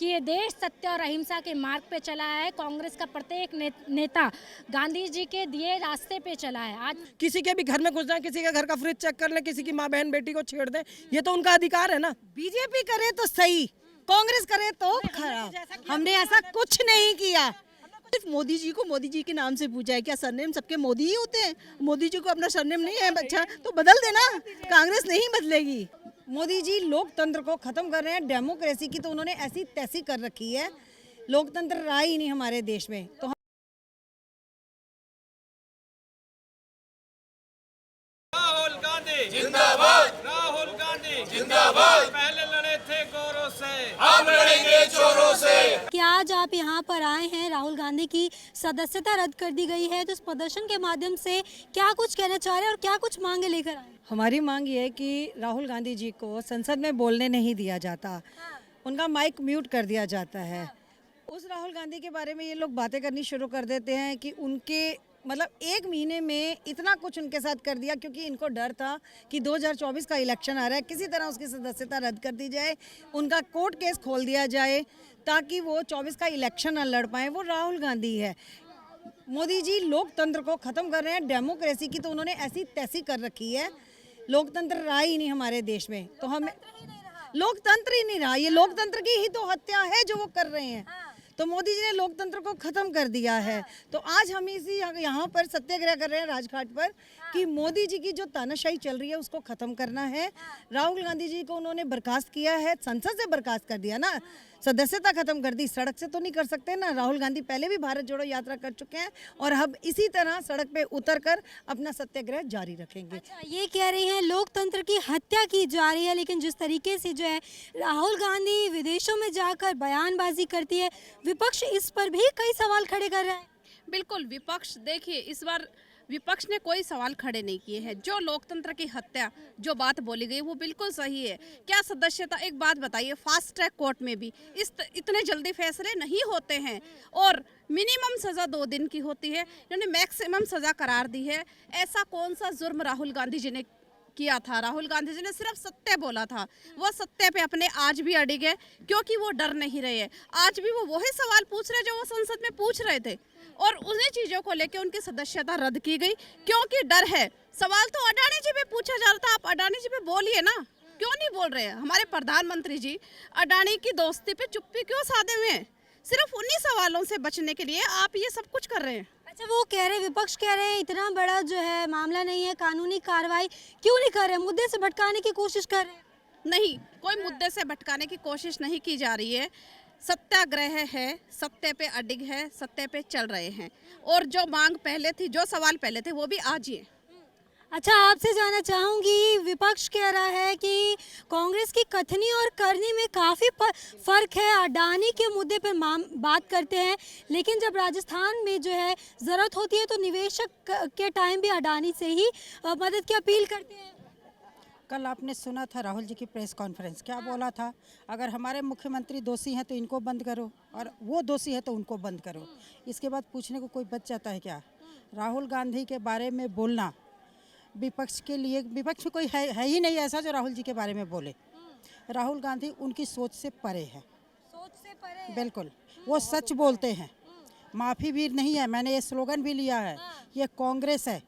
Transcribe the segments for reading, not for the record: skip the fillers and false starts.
कि ये देश सत्य और अहिंसा के मार्ग पे चला है। कांग्रेस का प्रत्येक नेता गांधी जी के दिए रास्ते पे चला है। आज किसी के भी घर में घुस जाए, किसी के घर का फ्रिज चेक कर ले, किसी की माँ बहन बेटी को छेड़ दे, ये तो उनका अधिकार है ना। बीजेपी करे तो सही, कांग्रेस करे तो खराब। हमने ऐसा कुछ नहीं किया। सिर्फ मोदी जी को मोदी जी के नाम से पूछा है, क्या सरनेम सबके मोदी ही होते हैं? मोदी जी को अपना सरनेम नहीं है अच्छा तो बदल देना, कांग्रेस नहीं बदलेगी। मोदी जी लोकतंत्र को खत्म कर रहे हैं, डेमोक्रेसी की तो उन्होंने ऐसी तैसी कर रखी है, लोकतंत्र रहा ही नहीं हमारे देश में। तो राहुल गांधी जिंदाबाद, राहुल गांधी जिंदाबाद। पहले लड़े थे गोरों से, हम लड़ेंगे चोरों से। कि आज आप यहाँ पर आए हैं, राहुल गांधी की सदस्यता रद्द कर दी गई है, तो इस प्रदर्शन के माध्यम से क्या कुछ कहना चाह रहे हैं और क्या कुछ मांगे लेकर आए? हमारी मांग ये है कि राहुल गांधी जी को संसद में बोलने नहीं दिया जाता, उनका माइक म्यूट कर दिया जाता है। उस राहुल गांधी के बारे में ये लोग बातें करनी शुरू कर देते हैं कि उनके मतलब एक महीने में इतना कुछ उनके साथ कर दिया, क्योंकि इनको डर था कि 2024 का इलेक्शन आ रहा है, किसी तरह उसकी सदस्यता रद्द कर दी जाए, उनका कोर्ट केस खोल दिया जाए ताकि वो 24 का इलेक्शन न लड़ पाए। वो राहुल गांधी है। मोदी जी लोकतंत्र को खत्म कर रहे हैं, डेमोक्रेसी की तो उन्होंने ऐसी तैसी कर रखी है, लोकतंत्र रहा ही नहीं हमारे देश में। तो हमें लोकतंत्र ही नहीं रहा, ये लोकतंत्र की ही तो हत्या है जो वो कर रहे हैं। तो मोदी जी ने लोकतंत्र को खत्म कर दिया है। तो आज हम इसी यहाँ पर सत्याग्रह कर रहे हैं राजघाट पर कि मोदी जी की जो तानाशाही चल रही है उसको खत्म करना है। राहुल गांधी जी को उन्होंने बर्खास्त किया है, संसद से बर्खास्त कर दिया ना, सदस्यता खत्म कर दी, सड़क से तो नहीं कर सकते ना। राहुल गांधी पहले भी भारत जोड़ो यात्रा कर चुके हैं और अब इसी तरह सड़क पे उतरकर अपना सत्याग्रह जारी रखेंगे। अच्छा, ये कह रही हैं लोकतंत्र की हत्या की जा रही है, लेकिन जिस तरीके से जो है राहुल गांधी विदेशों में जाकर बयानबाजी करती है, विपक्ष इस पर भी कई सवाल खड़े कर रहा है। बिल्कुल, विपक्ष देखिए, इस बार विपक्ष ने कोई सवाल खड़े नहीं किए हैं। जो लोकतंत्र की हत्या जो बात बोली गई वो बिल्कुल सही है। क्या सदस्यता, एक बात बताइए, फास्ट ट्रैक कोर्ट में भी इतने जल्दी फैसले नहीं होते हैं और मिनिमम सज़ा 2 दिन की होती है, इन्होंने मैक्सिमम सज़ा करार दी है। ऐसा कौन सा जुर्म राहुल गांधी जी ने किया था? राहुल गांधी जी ने सिर्फ सत्य बोला था, वो सत्य पे अपने आज भी अड़िग है, क्योंकि वो डर नहीं रहे हैं। आज भी वो वही सवाल पूछ रहे जो वो संसद में पूछ रहे थे और उन्हीं चीज़ों को लेकर उनकी सदस्यता रद्द की गई, क्योंकि डर है। सवाल तो अडानी जी पे पूछा जा रहा था, आप अडानी जी पे बोलिए ना, क्यों नहीं बोल रहे हैं? हमारे प्रधानमंत्री जी अडानी की दोस्ती पे चुप्पी क्यों साधे हुए हैं? सिर्फ उन्हीं सवालों से बचने के लिए आप ये सब कुछ कर रहे हैं। अच्छा, वो कह रहे, विपक्ष कह रहे हैं इतना बड़ा जो है मामला नहीं है, कानूनी कार्रवाई क्यों नहीं कर रहे, मुद्दे से भटकाने की कोशिश कर रहे हैं? नहीं, कोई मुद्दे से भटकाने की कोशिश नहीं की जा रही है। सत्याग्रह है, सत्य पे अडिग है, सत्य पे चल रहे हैं और जो मांग पहले थी, जो सवाल पहले थे, वो भी आज ही है। अच्छा, आपसे जानना चाहूँगी, विपक्ष कह रहा है कि कांग्रेस की कथनी और करनी में काफ़ी फ़र्क है। अडानी के मुद्दे पर बात करते हैं, लेकिन जब राजस्थान में जो है ज़रूरत होती है तो निवेशक के टाइम भी अडानी से ही मदद की अपील करते हैं। कल आपने सुना था राहुल जी की प्रेस कॉन्फ्रेंस, क्या बोला था? अगर हमारे मुख्यमंत्री दोषी हैं तो इनको बंद करो और वो दोषी है तो उनको बंद करो। इसके बाद पूछने को कोई बच जाता है क्या? राहुल गांधी के बारे में बोलना विपक्ष के लिए, विपक्ष में कोई है ही नहीं ऐसा जो राहुल जी के बारे में बोले। राहुल गांधी उनकी सोच से परे है, सोच से परे। बिल्कुल, वो सच बोलते हैं, माफ़ी भी नहीं है। मैंने ये स्लोगन भी लिया है, ये कांग्रेस है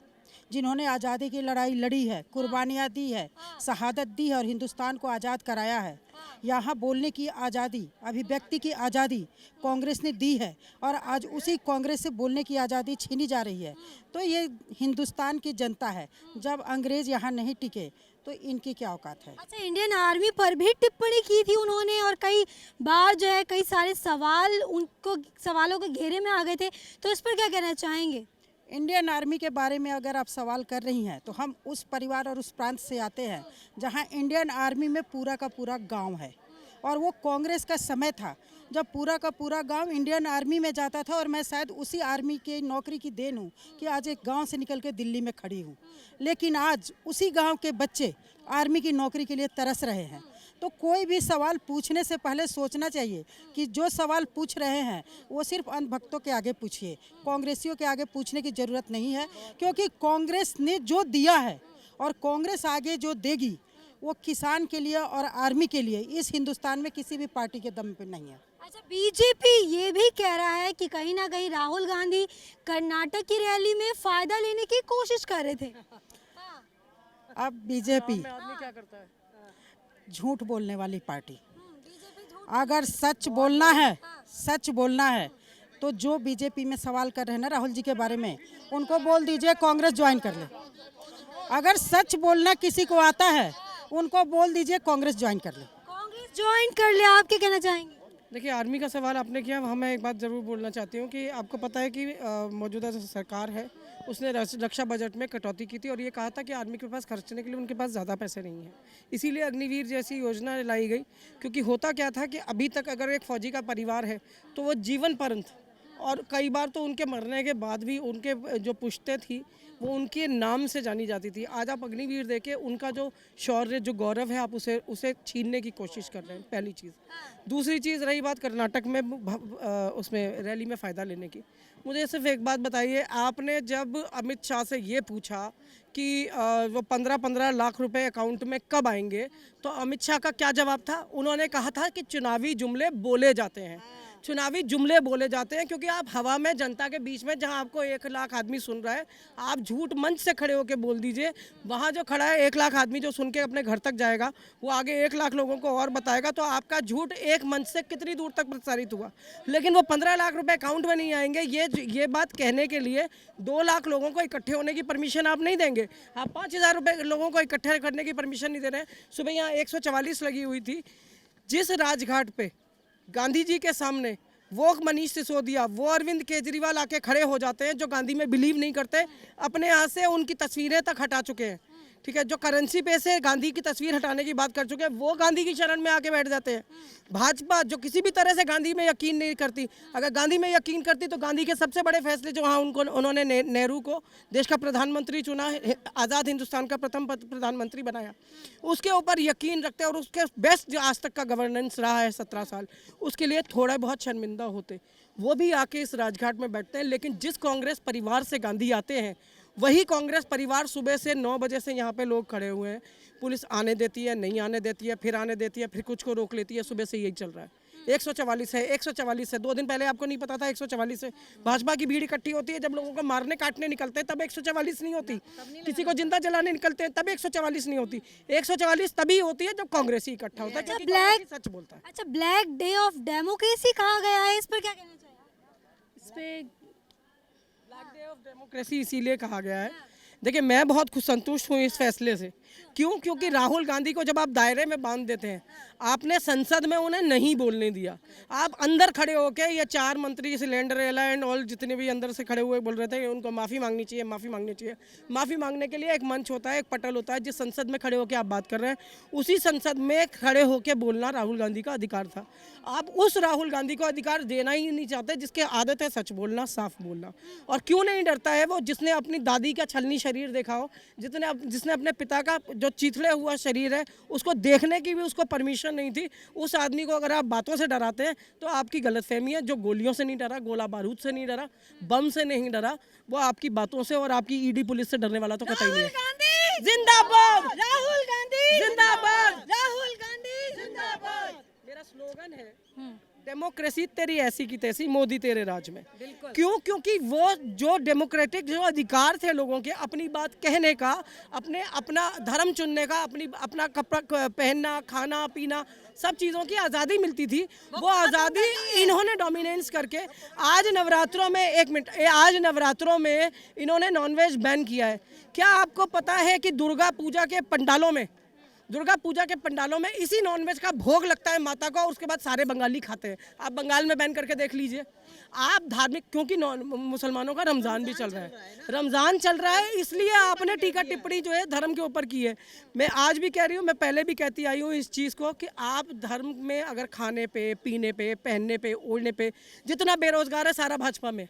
जिन्होंने आज़ादी की लड़ाई लड़ी है, कुर्बानियाँ दी है, शहादत दी है और हिंदुस्तान को आज़ाद कराया है। यहाँ बोलने की आज़ादी, अभिव्यक्ति की आज़ादी कांग्रेस ने दी है और आज उसी कांग्रेस से बोलने की आज़ादी छीनी जा रही है। तो ये हिंदुस्तान की जनता है, जब अंग्रेज़ यहाँ नहीं टिके तो इनकी क्या औकात है? अच्छा, इंडियन आर्मी पर भी टिप्पणी की थी उन्होंने और कई बार जो है कई सारे सवालों के घेरे में आ गए थे, तो इस पर क्या कहना चाहेंगे? इंडियन आर्मी के बारे में अगर आप सवाल कर रही हैं तो हम उस परिवार और उस प्रांत से आते हैं जहां इंडियन आर्मी में पूरा का पूरा गांव है और वो कांग्रेस का समय था जब पूरा का पूरा गांव इंडियन आर्मी में जाता था और मैं शायद उसी आर्मी के नौकरी की देन हूँ कि आज एक गांव से निकल के दिल्ली में खड़ी हूँ। लेकिन आज उसी गांव के बच्चे आर्मी की नौकरी के लिए तरस रहे हैं। तो कोई भी सवाल पूछने से पहले सोचना चाहिए कि जो सवाल पूछ रहे हैं वो सिर्फ अंधभक्तों के आगे पूछिए, कांग्रेसियों के आगे पूछने की ज़रूरत नहीं है, क्योंकि कांग्रेस ने जो दिया है और कांग्रेस आगे जो देगी वो किसान के लिए और आर्मी के लिए इस हिंदुस्तान में किसी भी पार्टी के दम पे नहीं है। अच्छा, बीजेपी ये भी कह रहा है कि कहीं ना कहीं राहुल गांधी कर्नाटक की रैली में फायदा लेने की कोशिश कर रहे थे। अब बीजेपी क्या करता है? झूठ बोलने वाली पार्टी, अगर सच बोलना है, सच बोलना है तो जो बीजेपी में सवाल कर रहे हैं ना राहुल जी के बारे में, उनको बोल दीजिए कांग्रेस ज्वाइन कर ले। अगर सच बोलना किसी को आता है, उनको बोल दीजिए कांग्रेस ज्वाइन कर ले। कांग्रेस ज्वाइन कर ले, आप क्या कहना चाहेंगे? देखिए, आर्मी का सवाल आपने किया, वहाँ मैं एक बात ज़रूर बोलना चाहती हूँ कि आपको पता है कि मौजूदा जो सरकार है उसने रक्षा बजट में कटौती की थी और ये कहा था कि आर्मी के पास खर्चने के लिए उनके पास ज़्यादा पैसे नहीं हैं। इसीलिए अग्निवीर जैसी योजना लाई गई, क्योंकि होता क्या था कि अभी तक अगर एक फौजी का परिवार है तो वो जीवन पर्यंत, और कई बार तो उनके मरने के बाद भी उनके जो पुश्तें थी वो उनके नाम से जानी जाती थी। आज आप अग्निवीर देके उनका जो शौर्य, जो गौरव है, आप उसे छीनने की कोशिश कर रहे हैं, पहली चीज़। दूसरी चीज़ रही बात कर्नाटक में उसमें रैली में फ़ायदा लेने की। मुझे सिर्फ एक बात बताइए, आपने जब अमित शाह से ये पूछा कि वो 15-15 लाख रुपए अकाउंट में कब आएंगे, तो अमित शाह का क्या जवाब था? उन्होंने कहा था कि चुनावी जुमले बोले जाते हैं, चुनावी जुमले बोले जाते हैं, क्योंकि आप हवा में जनता के बीच में, जहां आपको 1 लाख आदमी सुन रहा है, आप झूठ मंच से खड़े होकर बोल दीजिए। वहां जो खड़ा है 1 लाख आदमी जो सुन के अपने घर तक जाएगा, वो आगे 1 लाख लोगों को और बताएगा, तो आपका झूठ एक मंच से कितनी दूर तक प्रसारित हुआ। लेकिन वो 15 लाख रुपए अकाउंट में नहीं आएंगे, ये बात कहने के लिए 2 लाख लोगों को इकट्ठे होने की परमिशन आप नहीं देंगे। आप 5,000 रुपये लोगों को इकट्ठे करने की परमिशन नहीं दे रहे हैं। सुबह यहाँ 144 लगी हुई थी। जिस राजघाट पे गांधी जी के सामने वो मनीष सिसोदिया, वो अरविंद केजरीवाल आके खड़े हो जाते हैं, जो गांधी में बिलीव नहीं करते, अपने यहाँ से उनकी तस्वीरें तक हटा चुके हैं, ठीक है, जो करेंसी पे से गांधी की तस्वीर हटाने की बात कर चुके हैं, वो गांधी की शरण में आके बैठ जाते हैं। भाजपा जो किसी भी तरह से गांधी में यकीन नहीं करती, अगर गांधी में यकीन करती तो गांधी के सबसे बड़े फैसले जो वहाँ उन्होंने नेहरू को देश का प्रधानमंत्री चुना, आज़ाद हिंदुस्तान का प्रथम प्रधानमंत्री बनाया, उसके ऊपर यकीन रखते और उसके बेस्ट जो आज तक का गवर्नेंस रहा है 17 साल, उसके लिए थोड़ा बहुत शर्मिंदा होते। वो भी आके इस राजघाट में बैठते हैं। लेकिन जिस कांग्रेस परिवार से गांधी आते हैं, वही कांग्रेस परिवार सुबह से 9 बजे से यहाँ पे लोग खड़े हुए हैं। पुलिस आने देती है, नहीं आने देती है, फिर आने देती है, फिर कुछ को रोक लेती है। सुबह से यही चल रहा है। 144 है, 144 है। 2 दिन पहले आपको नहीं पता था 144 है। भाजपा की भीड़ इकट्ठी होती है, जब लोगों को मारने काटने निकलते हैं तब 144 नहीं होती, किसी को जिंदा जलाने निकलते हैं तब 144 नहीं होती। 144 तभी होती है जब कांग्रेस ही इकट्ठा होता है, क्योंकि कांग्रेस सच बोलता है। अच्छा, ब्लैक डे ऑफ डेमोक्रेसी कहा गया है, इस पर क्या कहना चाहिए? इस पे ब्लैक डे ऑफ डेमोक्रेसी इसीलिए कहा गया है। देखिए, मैं बहुत खुश संतुष्ट हूँ इस फैसले से। क्यों? क्योंकि राहुल गांधी को जब आप दायरे में बांध देते हैं, आपने संसद में उन्हें नहीं बोलने दिया, आप अंदर खड़े होके ये 4 मंत्री सिलेंडर एयरलाइन और जितने भी अंदर से खड़े हुए बोल रहे थे उनको माफ़ी मांगनी चाहिए, माफ़ी मांगनी चाहिए। माफ़ी मांगने के लिए एक मंच होता है, एक पटल होता है, जिस संसद में खड़े होकर आप बात कर रहे हैं, उसी संसद में खड़े होकर बोलना राहुल गांधी का अधिकार था। आप उस राहुल गांधी को अधिकार देना ही नहीं चाहते जिसकी आदत है सच बोलना, साफ बोलना। और क्यों नहीं डरता है वो, जिसने अपनी दादी का छलनी शरीर देखा हो, जिसने अपने पिता का जो चिथड़े हुआ शरीर है उसको देखने की भी उसको परमिशन नहीं थी। उस आदमी को अगर आप बातों से डराते हैं तो आपकी गलतफहमी है। जो गोलियों से नहीं डरा, गोला बारूद से नहीं डरा, बम से नहीं डरा, वो आपकी बातों से और आपकी ईडी पुलिस से डरने वाला तो कतई नहीं है। जिंदाबाद राहुल गांधी, जिंदाबाद राहुल गांधी जिंदाबाद। मेरा स्लोगन है, डेमोक्रेसी तेरी ऐसी की तैसी, मोदी तेरे राज में। क्यों? क्योंकि वो जो डेमोक्रेटिक जो अधिकार थे लोगों के, अपनी बात कहने का, अपना धर्म चुनने का, अपना कपड़ा पहनना, खाना पीना, सब चीज़ों की आज़ादी मिलती थी, वो आज़ादी इन्होंने डोमिनेंस करके आज नवरात्रों में इन्होंने नॉनवेज बैन किया है। क्या आपको पता है कि दुर्गा पूजा के पंडालों में इसी नॉनवेज का भोग लगता है माता को, और उसके बाद सारे बंगाली खाते हैं। आप बंगाल में बैन करके देख लीजिए। आप धार्मिक, क्योंकि मुसलमानों का रमज़ान भी चल रहा है, रमज़ान चल रहा है, इसलिए आपने टीका टिप्पणी जो है धर्म के ऊपर की है। मैं आज भी कह रही हूँ, मैं पहले भी कहती आई हूँ इस चीज़ को कि आप धर्म में अगर खाने पे, पीने पे, पहनने पे, ओढ़ने पे, जितना बेरोजगार है सारा भाजपा में,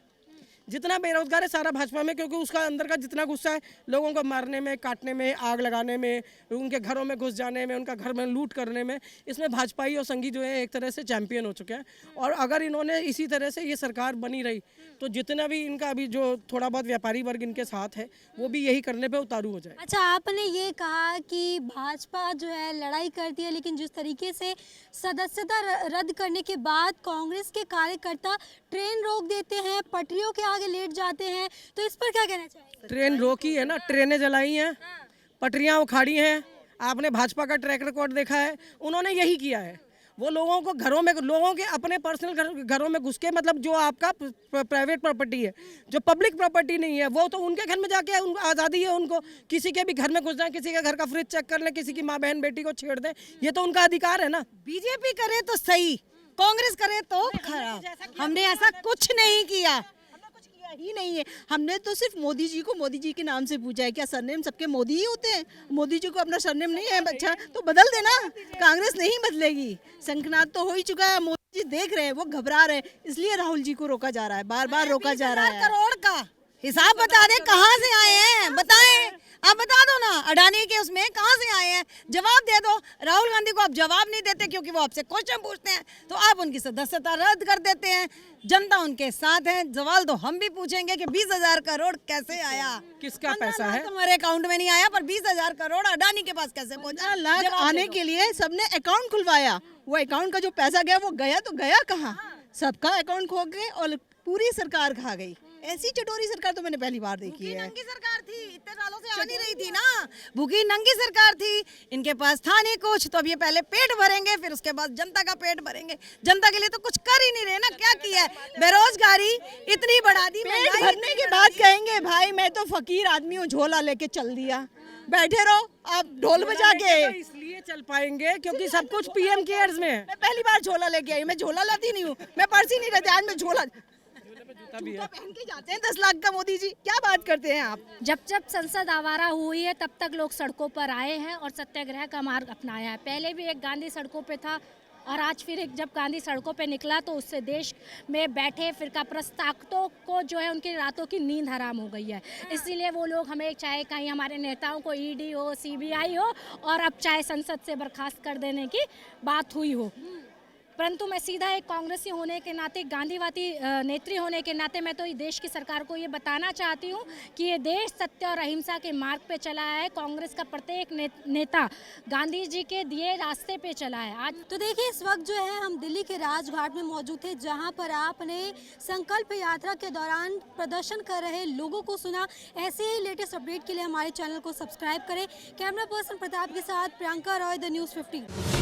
जितना बेरोजगार है सारा भाजपा में, क्योंकि उसका अंदर का जितना गुस्सा है लोगों को मारने में, काटने में, आग लगाने में, उनके घरों में घुस जाने में, उनका घर में लूट करने में, इसमें भाजपाई और संघी जो है एक तरह से चैंपियन हो चुके हैं। और अगर इन्होंने इसी तरह से ये सरकार बनी रही तो जितना भी इनका अभी जो थोड़ा बहुत व्यापारी वर्ग इनके साथ है वो भी यही करने पे उतारू हो जाए। अच्छा, आपने ये कहा कि भाजपा जो है लड़ाई करती है, लेकिन जिस तरीके से सदस्यता रद्द करने के बाद कांग्रेस के कार्यकर्ता ट्रेन रोक देते हैं, पटरियों के आगे लेट जाते हैं, तो इस पर क्या कहना चाहिए? ट्रेन रोकी है ना, ट्रेनें जलाई हैं, पटरियां उखाड़ी हैं। आपने भाजपा का ट्रैक रिकॉर्ड देखा है, उन्होंने यही किया है। वो लोगों को घरों में, लोगों के अपने पर्सनल घरों में घुस के, मतलब जो आपका प्राइवेट प्रॉपर्टी है, जो पब्लिक प्रॉपर्टी नहीं है, वो तो उनके घर में जाके आज़ादी है उनको, किसी के भी घर में घुस जाए, किसी के घर का फ्रिज चेक कर ले, किसी की माँ बहन बेटी को छेड़ दें, ये तो उनका अधिकार है ना। बीजेपी करे तो सही, कांग्रेस करे तो खराब। हमने ऐसा कुछ नहीं किया, ही नहीं है। हमने तो सिर्फ मोदी जी को मोदी जी के नाम से पूछा है। क्या सरनेम सबके मोदी ही होते हैं? मोदी जी को अपना सरनेम नहीं है अच्छा तो बदल देना, कांग्रेस नहीं बदलेगी। शंखनाद तो हो ही चुका है, मोदी जी देख रहे हैं, वो घबरा रहे हैं, इसलिए राहुल जी को रोका जा रहा है, बार बार रोका जा रहा है। करोड़ का हिसाब बता दे, कहाँ से आए हैं बताएं, आप बता दो ना। अडानी के उसमें कहाँ से आए हैं, जवाब दे दो। राहुल गांधी को आप जवाब नहीं देते क्योंकि वो आपसे क्वेश्चन पूछते हैं, तो आप उनकी सदस्यता रद्द कर देते हैं। जनता उनके साथ है, सवाल तो हम भी पूछेंगे कि 20,000 करोड़ कैसे आया, किसका पैसा है? तुम्हारे अकाउंट में नहीं आया, पर 20,000 करोड़ अडानी के पास कैसे पहुंचा? लाख आने के लिए सबने अकाउंट खुलवाया, वो अकाउंट का जो पैसा गया वो गया तो गया कहाँ? सबका अकाउंट खो गए और पूरी सरकार खा गई। ऐसी चटोरी सरकार तो मैंने पहली बार देखी है। नंगी सरकार थी, इतने सालों से आ नहीं रही थी ना, भूखी नंगी सरकार थी, इनके पास था नहीं कुछ, तो अब ये पहले पेट भरेंगे, फिर उसके बाद जनता का पेट भरेंगे। जनता के लिए तो कुछ कर ही नहीं रहे ना, क्या किया है? बेरोजगारी इतनी बढ़ा दी, पेट भरने के बाद कहेंगे भाई मैं तो फकीर आदमी हूँ, झोला लेके चल दिया। बैठे रहो आप ढोल बजा के। तो इसलिए चल पाएंगे क्योंकि सब कुछ पीएम केयर्स में है। मैं पहली बार झोला लेके आई, मैं झोला लाती नहीं हूँ, मैं पर्स ही नहीं रहती, आज मैं झोला जूता पहन के जाते हैं 10 लाख का। मोदी जी क्या बात करते हैं आप? जब जब संसद आवारा हुई है तब तक लोग सड़कों पर आए हैं और सत्याग्रह का मार्ग अपनाया है। पहले भी एक गांधी सड़कों पे था और आज फिर एक जब गांधी सड़कों पे निकला तो उससे देश में बैठे फिरकाप्रस्त ताकतों को जो है उनकी रातों की नींद हराम हो गई है। इसीलिए वो लोग हमें चाहे कहीं हमारे नेताओं को ईडी हो, सीबीआई हो और अब चाहे संसद से बर्खास्त कर देने की बात हुई हो, परंतु मैं सीधा एक कांग्रेसी होने के नाते, गांधीवादी नेत्री होने के नाते मैं तो ये देश की सरकार को ये बताना चाहती हूँ कि ये देश सत्य और अहिंसा के मार्ग पे चला है। कांग्रेस का प्रत्येक नेता गांधी जी के दिए रास्ते पे चला है। आज तो देखिए, इस वक्त जो है हम दिल्ली के राजघाट में मौजूद थे, जहां पर आपने संकल्प यात्रा के दौरान प्रदर्शन कर रहे लोगों को सुना। ऐसे ही लेटेस्ट अपडेट के लिए हमारे चैनल को सब्सक्राइब करें। कैमरा पर्सन प्रताप के साथ प्रियंका रॉय, द न्यूज़ 15।